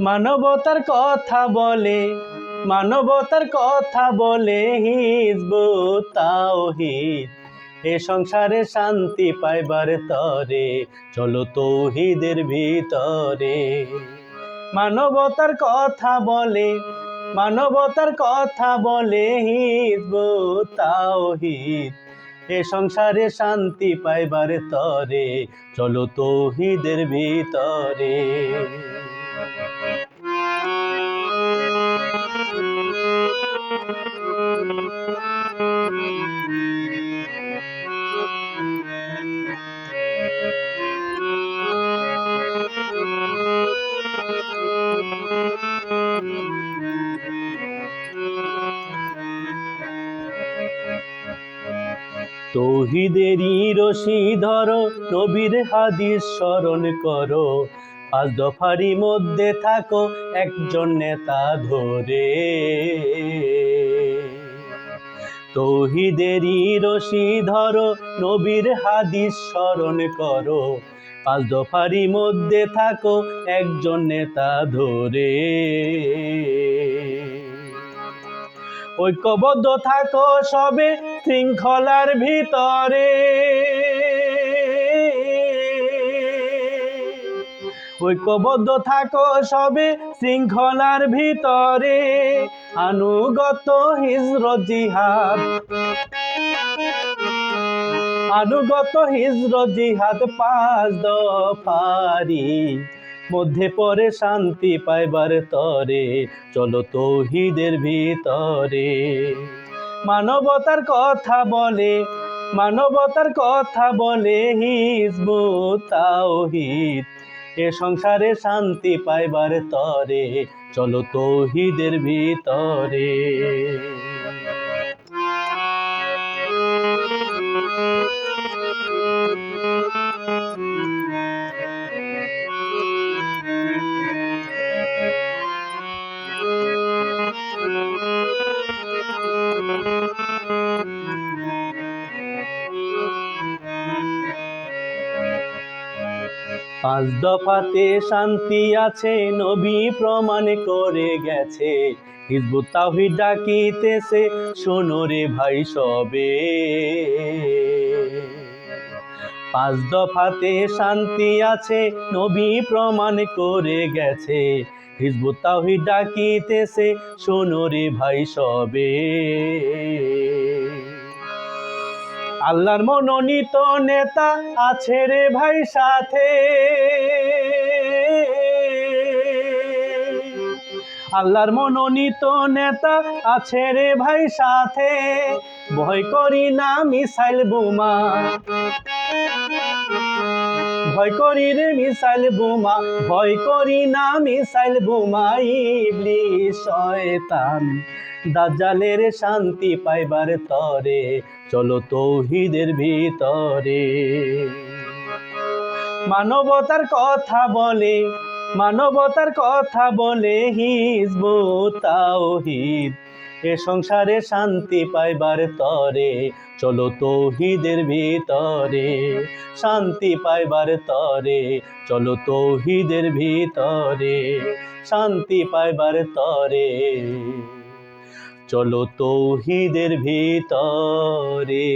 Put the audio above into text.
মানবতার কথা বলে, মানবতার কথা বলে হিজবুত তাওহীদ। এ সংসারে শান্তি পাইবার তরে চলো তৌহিদের ভিতরে। মানবতার কথা বলে, মানবতার কথা বলে হিজবুত তাওহীদ। এ সংসারে শান্তি পাইবার তরে চলো তৌহিদের ভিতরে। তৌহিদেরই রশি ধরো, নবীর হাদিস স্মরণ করো, 5 দফারি মধ্যে থাকো একজন নেতা ধরে। তৌহিদেরই রশি ধরো, নবীর হাদিস স্মরণ করো, 5 দফারি মধ্যে থাকো একজন নেতা ধরে। ঐক্যবদ্ধ থাকো সবে শৃঙ্খলার ভিতরে, ঐক্যবদ্ধ থাকো সবে শৃঙ্খলার ভিতরে। আনুগত হিজরত জিহাদ, আনুগত হিজরত জিহাদ 5 দফারি মধ্যে পড়ে শান্তি পাইবার তরে চলো তৌহিদের ভিতরে। মানবতার কথা বলে, মানবতার কথা বলে হিজবুত তাওহীদ। এ সংসারে শান্তি পাইবার তরে চলো তৌহিদের ভিতরে। পাঁচ দফাতে শান্তি আছে, নবী প্রমাণ করে গেছে। হিজবুত তাওহীদ ডাকিতেছে, শোনো রে ভাই সবে। 5 দফাতে শান্তি আছে, নবী প্রমাণ করে গেছে। হিজবুত তাওহীদ ডাকিতেছে, শোনো রে ভাই সবে। আল্লাহর মনোনীত নেতা আছে রে ভাই সাথে, আল্লাহর মনোনীত নেতা আছে রে ভাই সাথে। ভয় করি না মিসাইল বোমা, ভয় করি রে মিসাইল বোমা, ভয় করি না মিসাইল বোমা। ইবলিস শয়তান দাজ্জালের শান্তি পাইবার তরে চলো তৌহিদের ভিতরে। মানবতার কথা বলে, মানবতার কথা বলে হিজবুত তাওহীদ। এ সংসারে শান্তি পাইবার তরে চলো তৌহিদের ভিতরে। শান্তি পাইবার তরে চলো তৌহিদের ভিতরে। শান্তি পাইবার তরে চলো তৌহিদের ভিতরে।